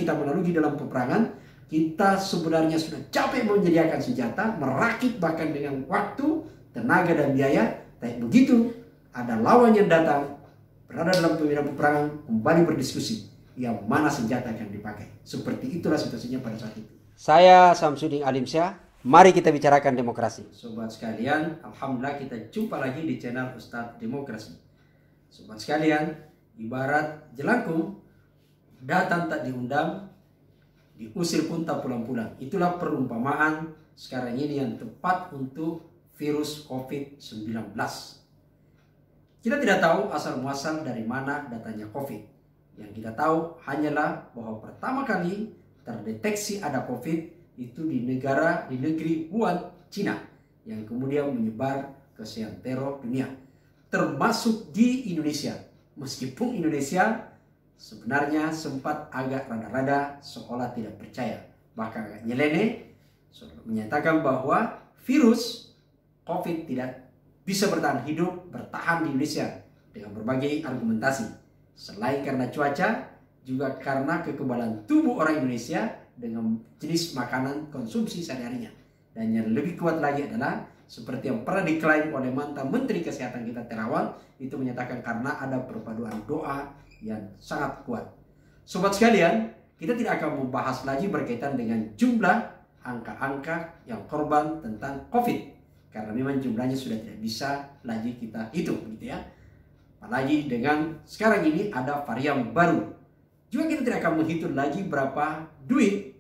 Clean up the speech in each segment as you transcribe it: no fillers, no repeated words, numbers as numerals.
kita melalui dalam peperangan, kita sebenarnya sudah capek menyediakan senjata, merakit bahkan dengan waktu, tenaga dan biaya. Tapi begitu ada lawan yang datang, berada dalam medan peperangan, kembali berdiskusi yang mana senjata akan dipakai. Seperti itulah situasinya pada saat itu. Saya Samsudin Alimsyah, mari kita bicarakan demokrasi. Sobat sekalian, alhamdulillah kita jumpa lagi di channel Ustadz Demokrasi. Sobat sekalian, ibarat jelangkung, datang tak diundang, diusir pun tak pulang-pulang. Itulah perumpamaan sekarang ini yang tepat untuk virus COVID-19. Kita tidak tahu asal muasal dari mana datanya COVID. Yang kita tahu hanyalah bahwa pertama kali terdeteksi ada COVID itu di negeri Wuhan, Cina, yang kemudian menyebar ke seantero dunia, termasuk di Indonesia. Meskipun Indonesia sebenarnya sempat agak rada-rada seolah tidak percaya, bahkan agak nyeleneh, menyatakan bahwa virus COVID tidak bisa bertahan di Indonesia dengan berbagai argumentasi. Selain karena cuaca, juga karena kekebalan tubuh orang Indonesia dengan jenis makanan konsumsi sehari-harinya. Dan yang lebih kuat lagi adalah seperti yang pernah diklaim oleh mantan Menteri Kesehatan kita Terawan, itu menyatakan karena ada perpaduan doa yang sangat kuat. Sobat sekalian, kita tidak akan membahas lagi berkaitan dengan jumlah angka-angka yang korban tentang COVID. Karena memang jumlahnya sudah tidak bisa lagi kita hitung, gitu ya. Apalagi dengan sekarang ini ada varian baru. Juga kita tidak akan menghitung lagi berapa duit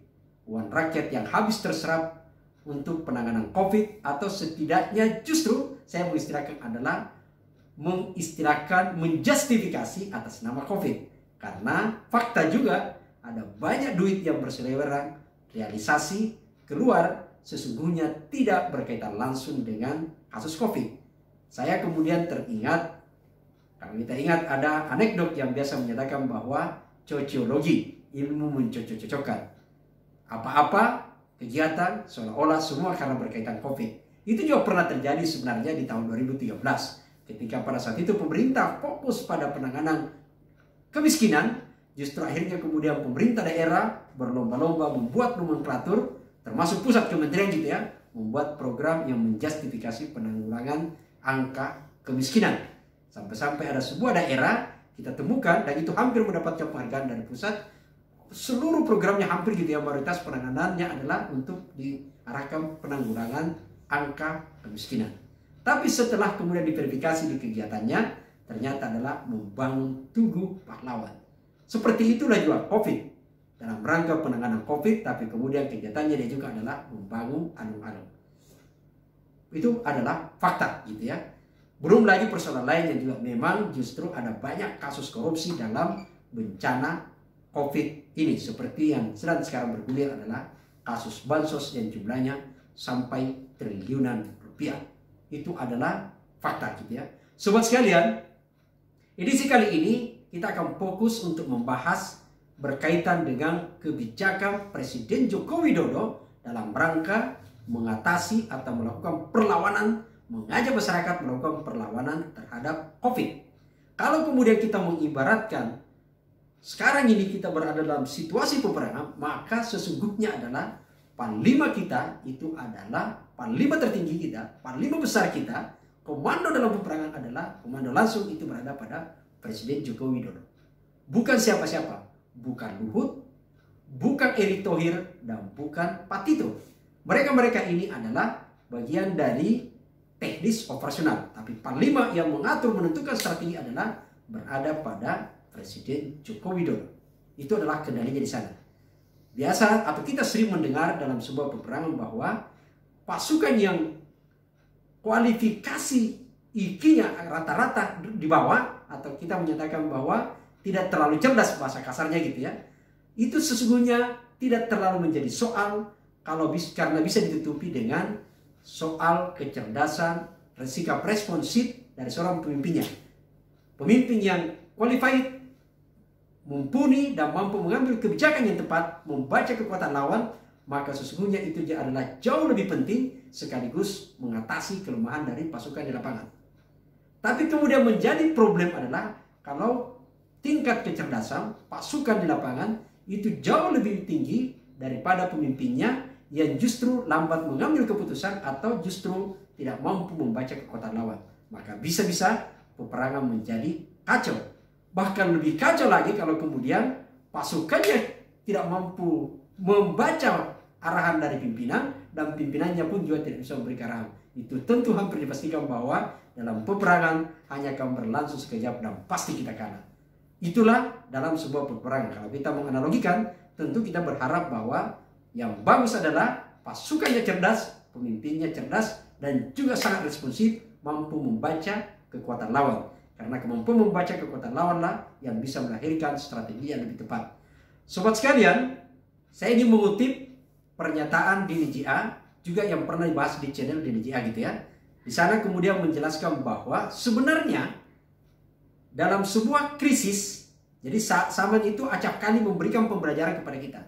uang rakyat yang habis terserap untuk penanganan COVID, atau setidaknya justru saya mengistilahkan menjustifikasi atas nama COVID. Karena fakta juga ada banyak duit yang berseliweran, realisasi keluar sesungguhnya tidak berkaitan langsung dengan kasus COVID. Saya kemudian teringat, kalau kita ingat ada anekdot yang biasa menyatakan bahwa cocologi, ilmu mencocok-cocokkan. Apa-apa kegiatan seolah-olah semua karena berkaitan COVID. Itu juga pernah terjadi sebenarnya di tahun 2013. Ketika pada saat itu pemerintah fokus pada penanganan kemiskinan, justru akhirnya kemudian pemerintah daerah berlomba-lomba membuat nomenklatur, termasuk pusat kementerian gitu ya, membuat program yang menjustifikasi penanggulangan angka kemiskinan. Sampai-sampai ada sebuah daerah kita temukan, dan itu hampir mendapatkan penghargaan dari pusat, seluruh programnya hampir gitu ya, mayoritas penanganannya adalah untuk diarahkan penanggulangan angka kemiskinan. Tapi setelah kemudian diverifikasi di kegiatannya, ternyata adalah membangun tugu pahlawan. Seperti itulah juga COVID. Dalam rangka penanganan COVID, tapi kemudian kegiatannya dia juga adalah membangun alun-alun. Itu adalah fakta gitu ya. Belum lagi persoalan lain yang juga memang justru ada banyak kasus korupsi dalam bencana COVID ini. Seperti yang sedang sekarang bergulir adalah kasus bansos yang jumlahnya sampai triliunan rupiah. Itu adalah fakta gitu ya. Sobat sekalian, edisi kali ini kita akan fokus untuk membahas berkaitan dengan kebijakan Presiden Joko Widodo dalam rangka mengatasi atau melakukan perlawanan, mengajak masyarakat melakukan perlawanan terhadap COVID. Kalau kemudian kita mengibaratkan sekarang ini kita berada dalam situasi peperangan, maka sesungguhnya adalah panglima kita itu adalah panglima tertinggi kita, panglima besar kita, komando dalam peperangan adalah komando langsung itu berada pada Presiden Joko Widodo. Bukan siapa-siapa. Bukan Luhut, bukan Erick Thohir, dan bukan Pak Tito. Mereka-mereka ini adalah bagian dari teknis operasional. Tapi panglima yang mengatur menentukan strategi adalah berada pada Presiden Joko Widodo. Itu adalah kendalinya di sana. Biasa atau kita sering mendengar dalam sebuah peperangan bahwa pasukan yang kualifikasi IQ-nya rata-rata di bawah, atau kita menyatakan bahwa tidak terlalu cerdas bahasa kasarnya gitu ya, itu sesungguhnya tidak terlalu menjadi soal karena bisa ditutupi dengan soal kecerdasan, sikap responsif dari seorang pemimpinnya. Pemimpin yang qualified, mumpuni dan mampu mengambil kebijakan yang tepat, membaca kekuatan lawan, maka sesungguhnya itu adalah jauh lebih penting sekaligus mengatasi kelemahan dari pasukan di lapangan. Tapi kemudian menjadi problem adalah kalau tingkat kecerdasan pasukan di lapangan itu jauh lebih tinggi daripada pemimpinnya yang justru lambat mengambil keputusan atau justru tidak mampu membaca kekuatan lawan. Maka bisa-bisa peperangan menjadi kacau. Bahkan lebih kacau lagi kalau kemudian pasukannya tidak mampu membaca arahan dari pimpinan dan pimpinannya pun juga tidak bisa memberikan arahan. Itu tentu hampir dipastikan bahwa dalam peperangan hanya akan berlangsung sekejap dan pasti kita kalah. Itulah dalam sebuah peperangan. Kalau kita menganalogikan, tentu kita berharap bahwa yang bagus adalah pasukannya cerdas, pemimpinnya cerdas, dan juga sangat responsif, mampu membaca kekuatan lawan. Karena kemampuan membaca kekuatan lawanlah yang bisa melahirkan strategi yang lebih tepat. Sobat sekalian, saya ingin mengutip pernyataan Denny J.A. juga yang pernah dibahas di channel Denny J.A. gitu ya. Di sana kemudian menjelaskan bahwa sebenarnya dalam sebuah krisis, jadi zaman itu acap kali memberikan pembelajaran kepada kita.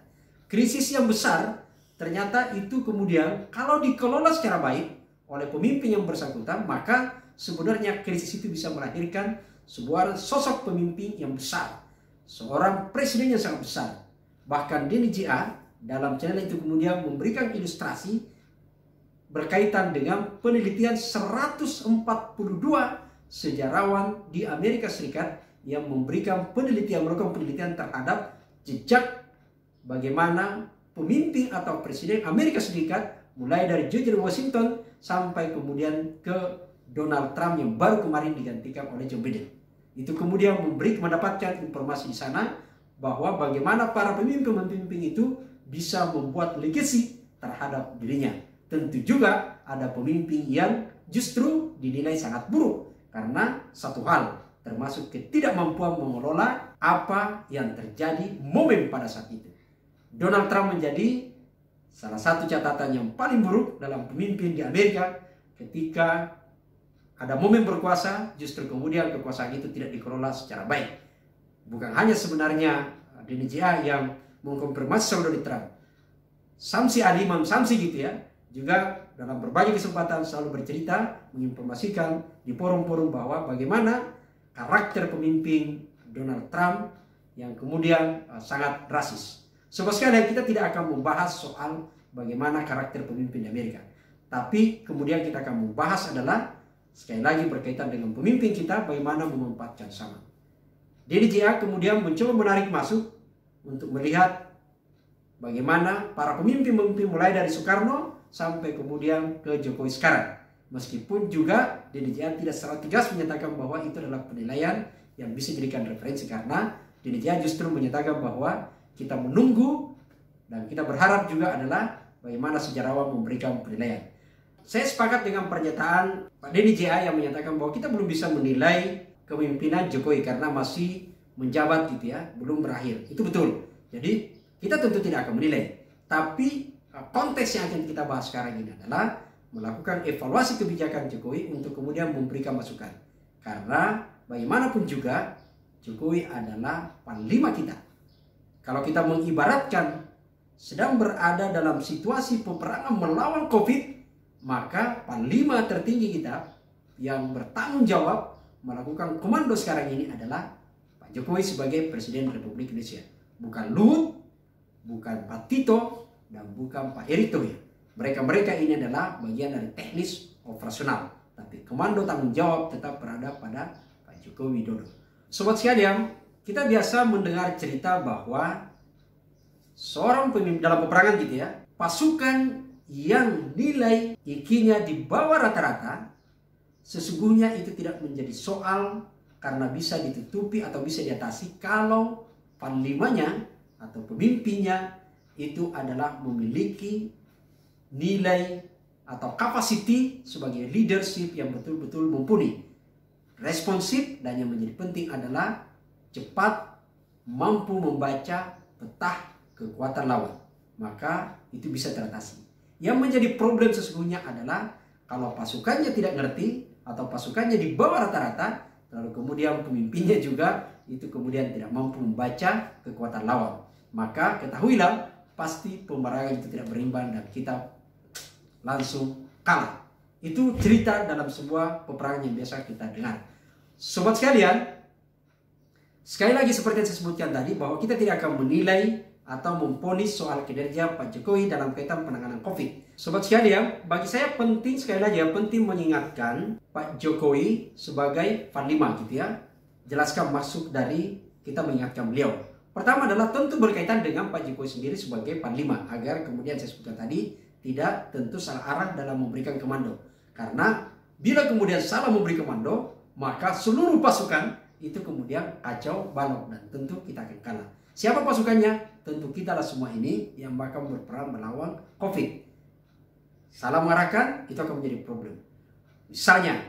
Krisis yang besar ternyata itu kemudian kalau dikelola secara baik oleh pemimpin yang bersangkutan, maka sebenarnya krisis itu bisa melahirkan sebuah sosok pemimpin yang besar, seorang presiden yang sangat besar. Bahkan Denny J.A. dalam channel itu kemudian memberikan ilustrasi berkaitan dengan penelitian 142 sejarawan di Amerika Serikat yang melakukan penelitian terhadap jejak bagaimana pemimpin atau presiden Amerika Serikat mulai dari George Washington sampai kemudian ke Donald Trump yang baru kemarin digantikan oleh Joe Biden. Itu kemudian mendapatkan informasi di sana bahwa bagaimana para pemimpin itu bisa membuat legacy terhadap dirinya. Tentu juga ada pemimpin yang justru dinilai sangat buruk karena satu hal, termasuk ketidakmampuan mengelola apa yang terjadi momen pada saat itu. Donald Trump menjadi salah satu catatan yang paling buruk dalam pemimpin di Amerika ketika ada momen berkuasa, justru kemudian kekuasaan itu tidak dikelola secara baik. Bukan hanya sebenarnya Denny J.A. yang mengkonfirmasi Donald Trump. Samsi Ali, Imam Samsi gitu ya, juga dalam berbagai kesempatan selalu bercerita, menginformasikan di forum-forum bahwa bagaimana karakter pemimpin Donald Trump yang kemudian sangat rasis. Sobat sekalian, kita tidak akan membahas soal bagaimana karakter pemimpin di Amerika. Tapi kemudian kita akan membahas adalah sekali lagi berkaitan dengan pemimpin kita, bagaimana memanfaatkan zaman. Denny J.A. kemudian mencoba menarik masuk untuk melihat bagaimana para pemimpin mulai dari Soekarno sampai kemudian ke Jokowi sekarang. Meskipun juga Denny J.A. tidak secara tegas menyatakan bahwa itu adalah penilaian yang bisa dijadikan referensi, karena Denny J.A. justru menyatakan bahwa kita menunggu dan kita berharap juga adalah bagaimana sejarawan memberikan penilaian. Saya sepakat dengan pernyataan Pak Denny J.A. yang menyatakan bahwa kita belum bisa menilai kepemimpinan Jokowi karena masih menjabat gitu ya, belum berakhir. Itu betul. Jadi kita tentu tidak akan menilai. Tapi konteks yang akan kita bahas sekarang ini adalah melakukan evaluasi kebijakan Jokowi untuk kemudian memberikan masukan. Karena bagaimanapun juga Jokowi adalah panglima kita. Kalau kita mengibaratkan sedang berada dalam situasi peperangan melawan COVID, maka panglima tertinggi kita yang bertanggung jawab melakukan komando sekarang ini adalah Pak Jokowi sebagai Presiden Republik Indonesia. Bukan Luhut, bukan Pak Tito, dan bukan Pak Erick Thohir. Mereka ini adalah bagian dari teknis operasional. Tapi komando tanggung jawab tetap berada pada Pak Joko Widodo. Sobat sekalian, kita biasa mendengar cerita bahwa seorang pemimpin dalam peperangan gitu ya, pasukan yang nilai IQ-nya di bawah rata-rata, sesungguhnya itu tidak menjadi soal karena bisa ditutupi atau bisa diatasi kalau panglimanya atau pemimpinnya itu adalah memiliki nilai atau capacity sebagai leadership yang betul-betul mumpuni, responsif, dan yang menjadi penting adalah cepat mampu membaca peta kekuatan lawan. Maka itu bisa teratasi. Yang menjadi problem sesungguhnya adalah kalau pasukannya tidak ngerti atau pasukannya di bawah rata-rata, lalu kemudian pemimpinnya juga itu kemudian tidak mampu membaca kekuatan lawan, maka ketahuilah pasti peperangan itu tidak berimbang dan kita langsung kalah. Itu cerita dalam sebuah peperangan yang biasa kita dengar. Sobat sekalian, sekali lagi seperti yang saya sebutkan tadi, bahwa kita tidak akan menilai atau memvonis soal kinerja Pak Jokowi dalam kaitan penanganan COVID. Sobat sekalian, bagi saya penting sekali lagi penting mengingatkan Pak Jokowi sebagai panglima gitu ya. Jelaskan maksud dari kita mengingatkan beliau. Pertama adalah tentu berkaitan dengan Pak Jokowi sendiri sebagai panglima, agar kemudian saya sebutkan tadi tidak tentu salah arah dalam memberikan komando. Karena bila kemudian salah memberi komando, maka seluruh pasukan itu kemudian kacau balau dan tentu kita akan kalah. Siapa pasukannya? Tentu kita lah semua ini yang bakal berperan melawan COVID. Salah mengarahkan, itu akan menjadi problem. Misalnya,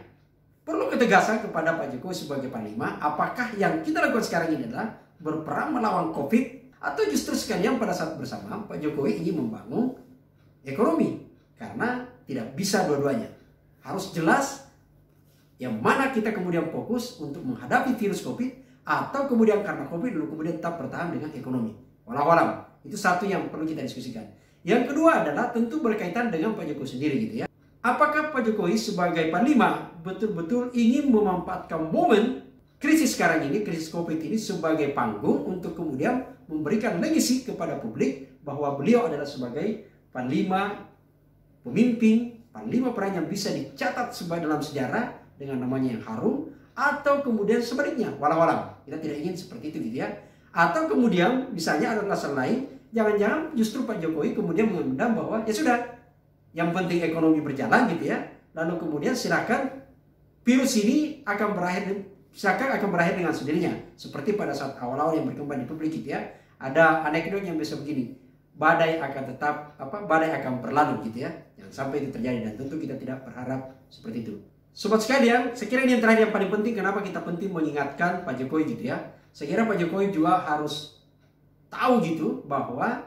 perlu ketegasan kepada Pak Jokowi sebagai panglima, apakah yang kita lakukan sekarang ini adalah berperang melawan COVID, atau justru sekalian pada saat bersama Pak Jokowi ingin membangun ekonomi. Karena tidak bisa dua-duanya. Harus jelas yang mana kita kemudian fokus untuk menghadapi virus COVID, atau kemudian karena COVID lalu kemudian tetap bertahan dengan ekonomi. Walau-walau, itu satu yang perlu kita diskusikan. Yang kedua adalah tentu berkaitan dengan Pak Jokowi sendiri gitu ya. Apakah Pak Jokowi sebagai panglima betul-betul ingin memanfaatkan momen krisis sekarang ini, krisis COVID ini sebagai panggung untuk kemudian memberikan legacy kepada publik bahwa beliau adalah sebagai panglima, pemimpin, panglima perang yang bisa dicatat sebagai dalam sejarah dengan namanya yang harum, atau kemudian sebaliknya, walau-walau kita tidak ingin seperti itu gitu ya. Atau kemudian misalnya ada alasan lain, jangan-jangan justru Pak Jokowi kemudian memandang bahwa ya sudah, yang penting ekonomi berjalan gitu ya. Lalu kemudian silakan virus ini akan berakhir dengan sendirinya. Seperti pada saat awal-awal yang berkembang di publik gitu ya. Ada anekdot yang bisa begini, badai akan berlalu gitu ya. Jangan sampai itu terjadi, dan tentu kita tidak berharap seperti itu. Sobat sekalian, saya kira ini yang terakhir yang paling penting, kenapa kita penting mengingatkan Pak Jokowi gitu ya. Saya kira Pak Jokowi juga harus tahu gitu bahwa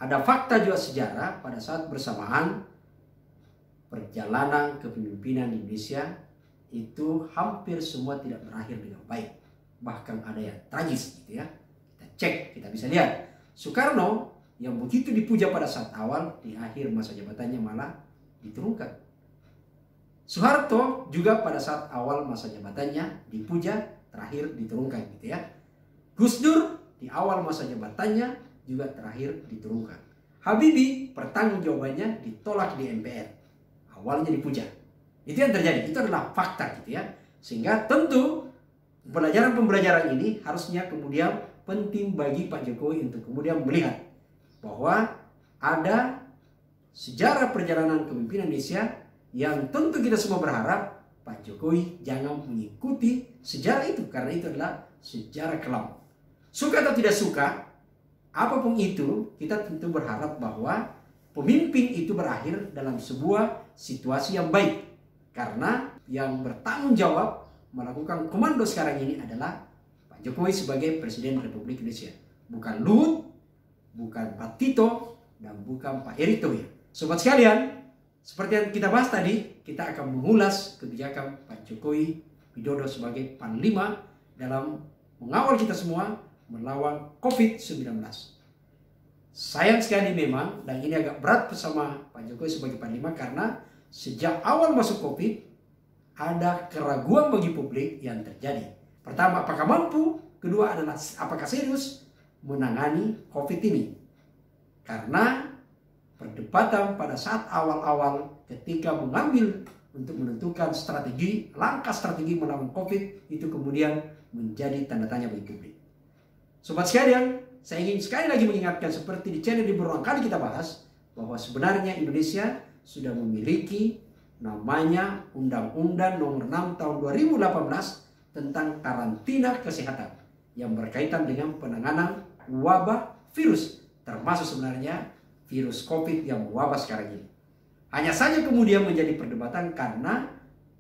ada fakta juga sejarah pada saat bersamaan perjalanan kepemimpinan Indonesia itu hampir semua tidak berakhir dengan baik. Bahkan ada yang tragis gitu ya. Kita cek, kita bisa lihat. Soekarno yang begitu dipuja pada saat awal, di akhir masa jabatannya malah diturunkan. Soeharto juga pada saat awal masa jabatannya dipuja, terakhir diturunkan gitu ya. Gus Dur di awal masa jabatannya juga terakhir diturunkan. Habibie pertanggungjawabannya ditolak di MPR. Awalnya dipuja. Itu yang terjadi. Itu adalah fakta gitu ya. Sehingga tentu pembelajaran ini harusnya kemudian penting bagi Pak Jokowi untuk kemudian melihat bahwa ada sejarah perjalanan kepemimpinan Indonesia yang tentu kita semua berharap Pak Jokowi jangan mengikuti sejarah itu, karena itu adalah sejarah kelam. Suka atau tidak suka, apapun itu, kita tentu berharap bahwa pemimpin itu berakhir dalam sebuah situasi yang baik. Karena yang bertanggung jawab melakukan komando sekarang ini adalah Pak Jokowi sebagai Presiden Republik Indonesia. Bukan Luhut, bukan Pak Tito, dan bukan Pak Erick Thohir. Sobat sekalian, seperti yang kita bahas tadi, kita akan mengulas kebijakan Pak Jokowi Widodo sebagai panglima dalam mengawal kita semua melawan COVID-19. Sayang sekali memang, dan ini agak berat bersama Pak Jokowi sebagai panglima, karena sejak awal masuk COVID ada keraguan bagi publik yang terjadi. Pertama, apakah mampu? Kedua adalah apakah serius menangani COVID ini? Karena perdebatan pada saat awal-awal ketika mengambil untuk menentukan langkah strategi melawan COVID itu kemudian menjadi tanda tanya bagi publik. Sobat sekalian, saya ingin sekali lagi mengingatkan seperti di channel ini berulang kali kita bahas bahwa sebenarnya Indonesia sudah memiliki namanya Undang-Undang Nomor 6 Tahun 2018 tentang karantina kesehatan yang berkaitan dengan penanganan wabah virus, termasuk sebenarnya virus COVID yang mewabah sekarang ini. Hanya saja kemudian menjadi perdebatan karena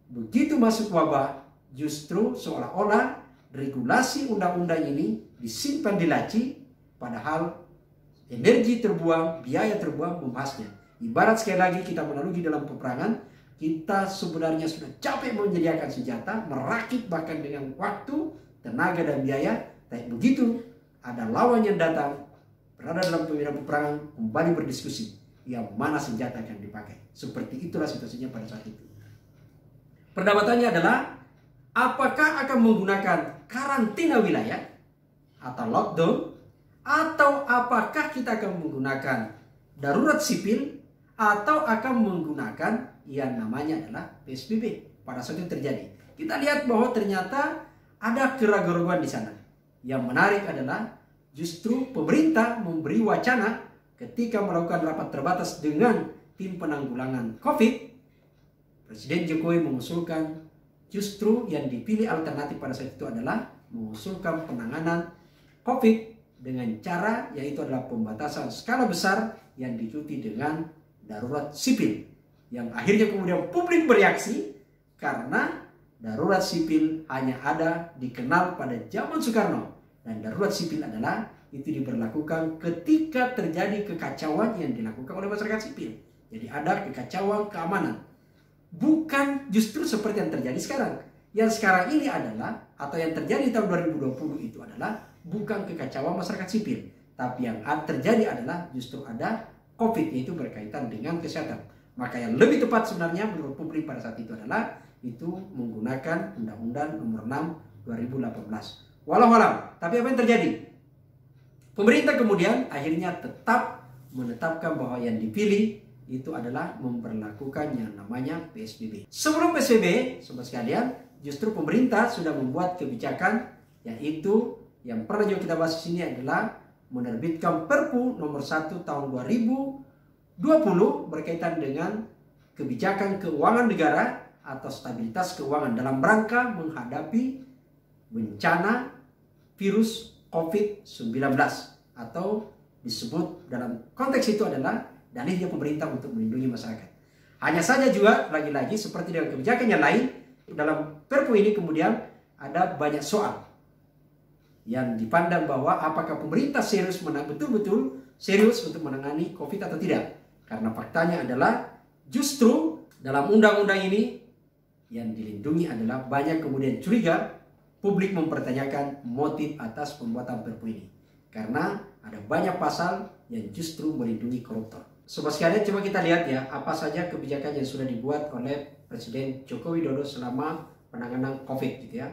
begitu masuk wabah justru seolah-olah regulasi undang-undang ini disimpan di laci, padahal energi terbuang, biaya terbuang membahasnya. Ibarat sekali lagi kita melalui dalam peperangan, kita sebenarnya sudah capek menyediakan senjata, merakit bahkan dengan waktu, tenaga dan biaya, tapi begitu ada lawan yang datang, berada dalam medan peperangan, kembali berdiskusi yang mana senjata akan dipakai. Seperti itulah situasinya pada saat itu. Perdebatannya adalah apakah akan menggunakan karantina wilayah atau lockdown, Atau apakah kita akan menggunakan darurat sipil atau akan menggunakan yang namanya adalah PSBB pada saat itu terjadi. Kita lihat bahwa ternyata ada keraguan di sana. Yang menarik adalah justru pemerintah memberi wacana ketika melakukan rapat terbatas dengan tim penanggulangan COVID. Presiden Jokowi mengusulkan justru yang dipilih alternatif pada saat itu adalah mengusulkan penanganan COVID dengan cara yaitu adalah pembatasan skala besar yang diikuti dengan darurat sipil. Yang akhirnya kemudian publik bereaksi karena darurat sipil hanya ada dikenal pada zaman Soekarno. Dan darurat sipil adalah itu diberlakukan ketika terjadi kekacauan yang dilakukan oleh masyarakat sipil. Jadi ada kekacauan keamanan. Bukan justru seperti yang terjadi sekarang. Yang sekarang ini adalah, atau yang terjadi tahun 2020 itu adalah bukan kekacauan masyarakat sipil. Tapi yang terjadi adalah justru ada COVID, yaitu berkaitan dengan kesehatan. Maka yang lebih tepat sebenarnya menurut publik pada saat itu adalah itu menggunakan Undang-Undang Nomor 6 2018. Walau alam, tapi apa yang terjadi? Pemerintah kemudian akhirnya tetap menetapkan bahwa yang dipilih itu adalah memperlakukan yang namanya PSBB. Sebelum PSBB, sobat sekalian, justru pemerintah sudah membuat kebijakan yaitu yang pernah juga kita bahas di sini adalah menerbitkan Perpu Nomor 1 Tahun 2020 berkaitan dengan kebijakan keuangan negara atau stabilitas keuangan dalam rangka menghadapi bencana virus COVID-19 atau disebut dalam konteks itu adalah dalihnya pemerintah untuk melindungi masyarakat. Hanya saja juga lagi-lagi seperti dengan kebijakan yang lain dalam Perpu ini kemudian ada banyak soal yang dipandang bahwa apakah pemerintah betul-betul serius untuk menangani COVID atau tidak. Karena faktanya adalah justru dalam undang-undang ini yang dilindungi adalah banyak kemudian curiga publik mempertanyakan motif atas pembuatan Perpu ini. Karena ada banyak pasal yang justru melindungi koruptor. Sobat sekalian, coba kita lihat ya apa saja kebijakan yang sudah dibuat oleh Presiden Joko Widodo selama penanganan COVID gitu ya.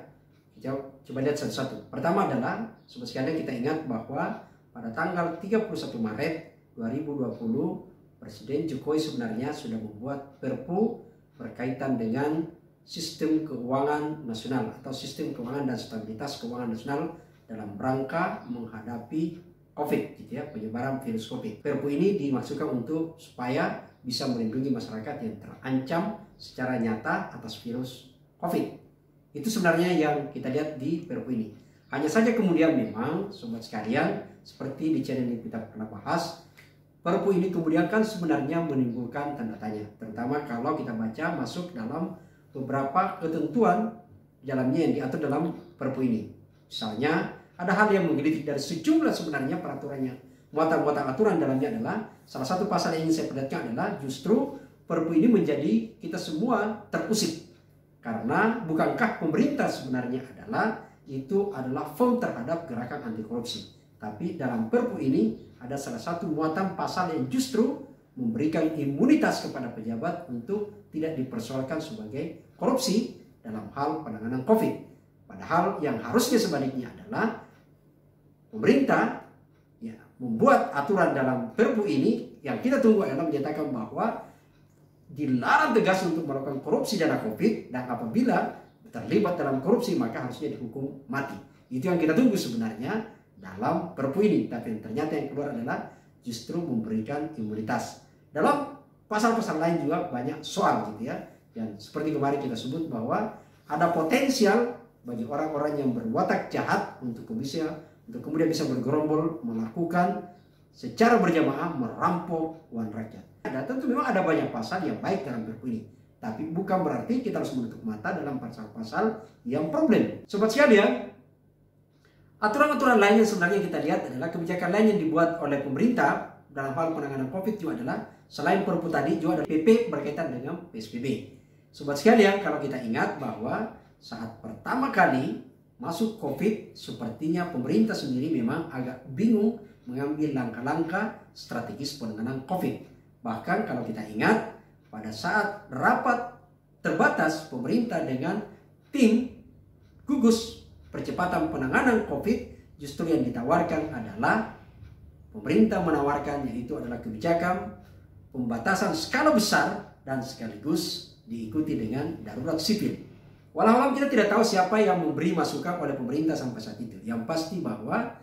Kita coba lihat satu-satu. Pertama adalah, sobat sekalian, kita ingat bahwa pada tanggal 31 Maret 2020 Presiden Jokowi sebenarnya sudah membuat Perpu berkaitan dengan sistem keuangan nasional atau sistem keuangan dan stabilitas keuangan nasional dalam rangka menghadapi COVID gitu ya, penyebaran virus COVID. Perpu ini dimaksudkan untuk supaya bisa melindungi masyarakat yang terancam secara nyata atas virus COVID. Itu sebenarnya yang kita lihat di Perpu ini. Hanya saja kemudian memang sobat sekalian, seperti di channel ini kita pernah bahas, Perpu ini kemudian kan sebenarnya menimbulkan tanda tanya, terutama kalau kita baca masuk dalam beberapa ketentuan dalamnya yang diatur dalam Perpu ini. Misalnya ada hal yang menggelitik dari sejumlah sebenarnya peraturannya. Muatan-muatan aturan dalamnya adalah salah satu pasal yang ingin saya perlihatkan adalah justru Perpu ini menjadi kita semua terusik. Karena bukankah pemerintah sebenarnya adalah firm terhadap gerakan anti korupsi. Tapi dalam Perpu ini ada salah satu muatan pasal yang justru memberikan imunitas kepada pejabat untuk tidak dipersoalkan sebagai korupsi dalam hal penanganan COVID. Padahal yang harusnya sebaliknya adalah pemerintah ya, membuat aturan dalam Perpu ini yang kita tunggu adalah menyatakan bahwa dilarang tegas untuk melakukan korupsi dana COVID, dan apabila terlibat dalam korupsi maka harusnya dihukum mati. Itu yang kita tunggu sebenarnya dalam Perpu ini. Tapi yang ternyata yang keluar adalah justru memberikan imunitas. Dalam pasal-pasal lain juga banyak soal gitu ya. Yang seperti kemarin kita sebut bahwa ada potensial bagi orang-orang yang berwatak jahat untuk kemudian bisa bergerombol melakukan secara berjamaah merampok uang rakyat. Dan tentu memang ada banyak pasal yang baik dalam Perpu ini. Tapi bukan berarti kita harus menutup mata dalam pasal-pasal yang problem. Sobat sekalian, aturan-aturan lain yang sebenarnya kita lihat adalah kebijakan lain yang dibuat oleh pemerintah dalam hal penanganan COVID juga adalah selain Perpu tadi juga ada PP berkaitan dengan PSBB. Sobat sekalian, kalau kita ingat bahwa saat pertama kali masuk COVID, sepertinya pemerintah sendiri memang agak bingung mengambil langkah-langkah strategis penanganan COVID. Bahkan kalau kita ingat pada saat rapat terbatas pemerintah dengan tim gugus percepatan penanganan COVID, justru yang ditawarkan adalah pemerintah menawarkan, yaitu adalah kebijakan pembatasan skala besar dan sekaligus diikuti dengan darurat sipil. Walau kita tidak tahu siapa yang memberi masukan oleh pemerintah sampai saat itu. Yang pasti bahwa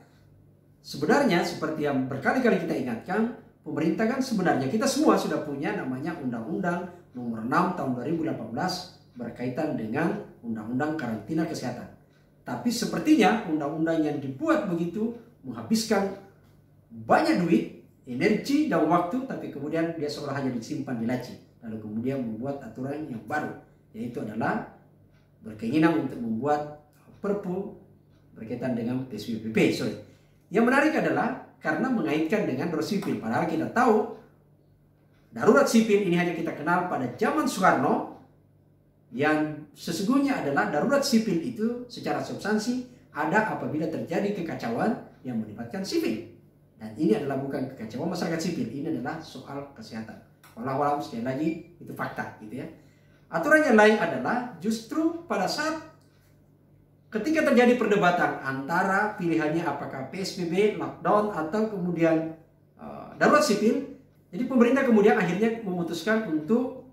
sebenarnya seperti yang berkali-kali kita ingatkan, pemerintah kan sebenarnya kita semua sudah punya namanya Undang-Undang Nomor 6 Tahun 2018 berkaitan dengan Undang-Undang Karantina Kesehatan. Tapi sepertinya undang-undang yang dibuat begitu menghabiskan banyak duit, energi, dan waktu, tapi kemudian dia seolah hanya disimpan di laci. Lalu kemudian membuat aturan yang baru, yaitu adalah berkeinginan untuk membuat Perpu berkaitan dengan PSBB. Yang menarik adalah karena mengaitkan dengan darurat sipil. Padahal kita tahu darurat sipil ini hanya kita kenal pada zaman Soekarno, yang sesungguhnya adalah darurat sipil itu secara substansi ada apabila terjadi kekacauan yang melibatkan sipil. Dan ini adalah bukan kekacauan masyarakat sipil, ini adalah soal kesehatan. Walau sekali lagi itu fakta gitu ya. Aturan yang lain adalah justru pada saat ketika terjadi perdebatan antara pilihannya apakah PSBB, lockdown, atau kemudian darurat sipil, jadi pemerintah kemudian akhirnya memutuskan untuk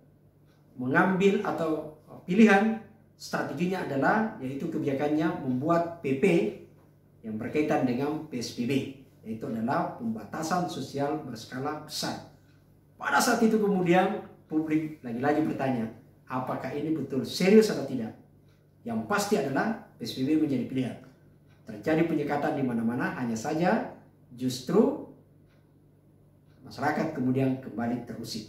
mengambil atau pilihan strateginya adalah yaitu kebijakannya membuat PP yang berkaitan dengan PSBB, yaitu adalah pembatasan sosial berskala besar. Pada saat itu kemudian publik lagi-lagi bertanya, apakah ini betul serius atau tidak? Yang pasti adalah PSBB menjadi pilihan. Terjadi penyekatan di mana-mana, hanya saja justru masyarakat kemudian kembali terusik.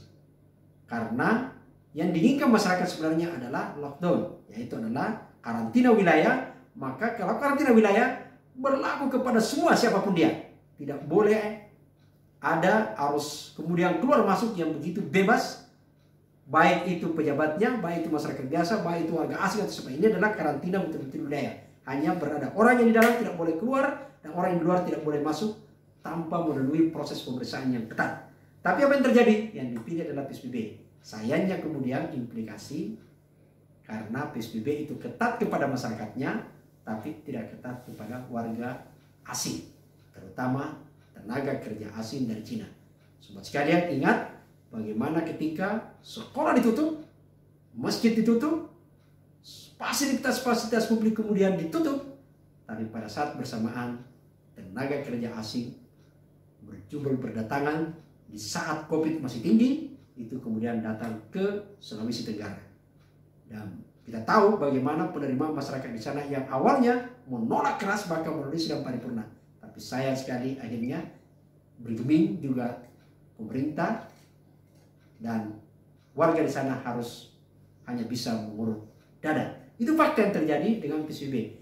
Karena yang diinginkan masyarakat sebenarnya adalah lockdown, yaitu adalah karantina wilayah. Maka kalau karantina wilayah berlaku kepada semua siapapun dia. Tidak boleh ada arus kemudian keluar masuk yang begitu bebas, baik itu pejabatnya, baik itu masyarakat biasa, baik itu warga asing atau siapa. Ini adalah karantina betul-betul wilayah. Hanya berada orang yang di dalam tidak boleh keluar dan orang yang di luar tidak boleh masuk tanpa melalui proses pemeriksaan yang ketat. Tapi apa yang terjadi? Yang dipilih adalah PSBB. Sayangnya kemudian implikasi karena PSBB itu ketat kepada masyarakatnya, tapi tidak ketat kepada warga asing, terutama tenaga kerja asing dari Cina. Sobat sekalian, ingat bagaimana ketika sekolah ditutup, masjid ditutup, fasilitas-fasilitas publik kemudian ditutup, tapi pada saat bersamaan tenaga kerja asing berjubel berdatangan di saat COVID masih tinggi, itu kemudian datang ke Sulawesi Tenggara. Dan kita tahu bagaimana penerimaan masyarakat di sana yang awalnya menolak keras bahkan melalui sidang paripurna. Tapi sayang sekali akhirnya bergeming juga pemerintah dan warga di sana harus hanya bisa mengurut dada. Itu fakta yang terjadi dengan PSBB.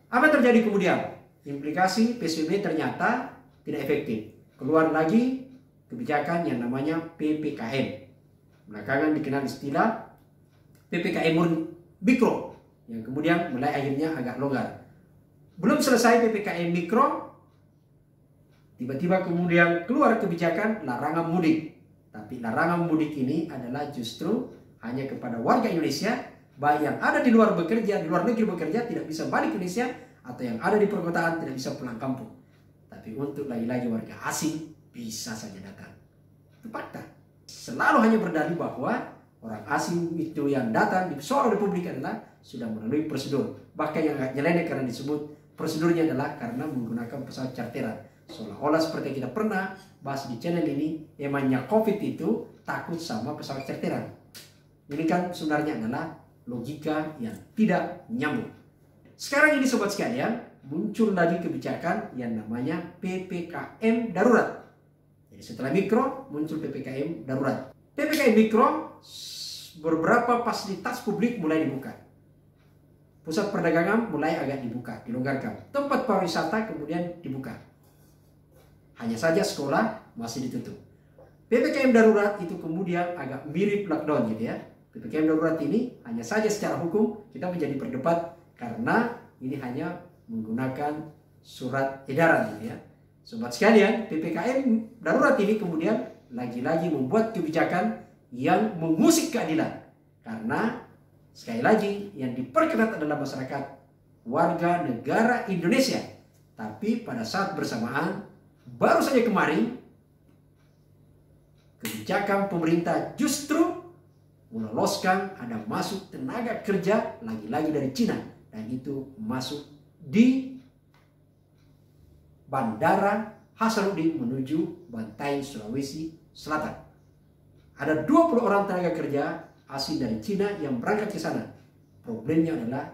Apa yang terjadi kemudian? Implikasi PSBB ternyata tidak efektif. Keluar lagi kebijakan yang namanya PPKM. Belakangan dikenal istilah PPKM mikro yang kemudian mulai akhirnya agak longgar. Belum selesai PPKM mikro, tiba-tiba kemudian keluar kebijakan larangan mudik. Tapi larangan mudik ini adalah justru hanya kepada warga Indonesia, baik yang ada di luar bekerja, di luar negeri bekerja tidak bisa balik ke Indonesia, atau yang ada di perkotaan tidak bisa pulang kampung. Tapi untuk lagi-lagi warga asing bisa saja datang. Itu fakta. Selalu hanya berdalih bahwa orang asing itu yang datang di soal Republik adalah sudah melalui prosedur. Bahkan yang nyeleneh karena disebut prosedurnya adalah karena menggunakan pesawat charteran. Seolah-olah seperti yang kita pernah bahas di channel ini, emangnya COVID itu takut sama pesawat charteran. Ini kan sebenarnya adalah logika yang tidak nyambung. Sekarang ini sobat sekalian, muncul lagi kebijakan yang namanya PPKM darurat. Jadi setelah mikro muncul PPKM darurat. PPKM mikro, beberapa fasilitas publik mulai dibuka. Pusat perdagangan mulai agak dibuka, dilonggarkan. Tempat pariwisata kemudian dibuka. Hanya saja sekolah masih ditutup. PPKM darurat itu kemudian agak mirip lockdown gitu ya. PPKM darurat ini hanya saja secara hukum kita menjadi berdebat karena ini hanya menggunakan surat edaran gitu ya. Sobat sekalian, PPKM darurat ini kemudian lagi-lagi membuat kebijakan yang mengusik keadilan. Karena sekali lagi yang diperketat adalah masyarakat warga negara Indonesia. Tapi pada saat bersamaan Baru saja kemarin, kebijakan pemerintah justru meloloskan ada masuk tenaga kerja lagi-lagi dari Cina. Dan itu masuk di Bandara Hasanuddin menuju Bantaeng, Sulawesi Selatan. Ada 20 orang tenaga kerja asing dari Cina yang berangkat ke sana. Problemnya adalah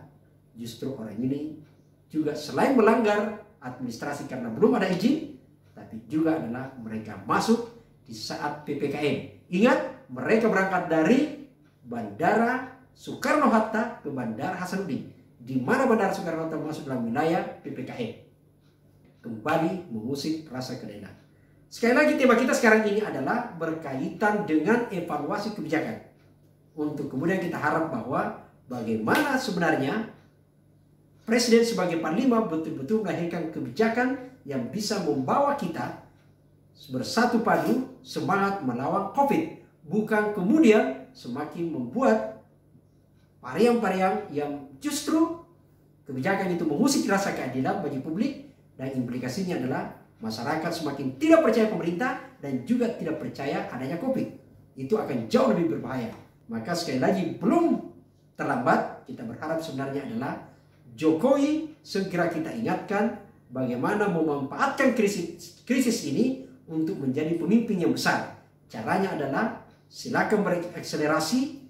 justru orang ini juga selain melanggar administrasi karena belum ada izin, tapi juga adalah mereka masuk di saat PPKM. Ingat, mereka berangkat dari Bandara Soekarno-Hatta ke Bandara Hasanuddin, di mana Bandara Soekarno-Hatta masuk dalam wilayah PPKM. Kembali mengusik rasa keadilan. Sekali lagi tema kita sekarang ini adalah berkaitan dengan evaluasi kebijakan. Untuk kemudian kita harap bahwa bagaimana sebenarnya Presiden sebagai Panglima betul-betul melahirkan kebijakan yang bisa membawa kita bersatu padu semangat melawan COVID. Bukan kemudian semakin membuat varian-varian yang justru kebijakan itu mengusik rasa keadilan bagi publik, dan implikasinya adalah masyarakat semakin tidak percaya pemerintah dan juga tidak percaya adanya COVID. Itu akan jauh lebih berbahaya. Maka sekali lagi belum terlambat, kita berharap sebenarnya adalah Jokowi segera kita ingatkan bagaimana memanfaatkan krisis ini untuk menjadi pemimpin yang besar. Caranya adalah silakan berakselerasi,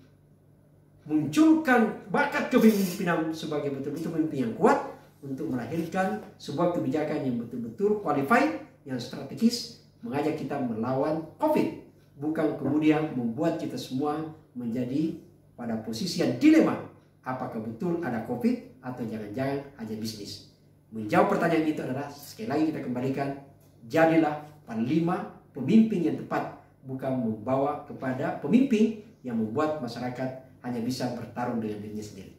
munculkan bakat kepemimpinan sebagai betul-betul pemimpin yang kuat untuk melahirkan sebuah kebijakan yang betul-betul qualified, yang strategis, mengajak kita melawan COVID. Bukan kemudian membuat kita semua menjadi pada posisi yang dilema. Apakah betul ada COVID atau jangan-jangan hanya bisnis? Menjawab pertanyaan itu adalah, sekali lagi kita kembalikan, jadilah panglima, pemimpin yang tepat, bukan membawa kepada pemimpin yang membuat masyarakat hanya bisa bertarung dengan dirinya sendiri.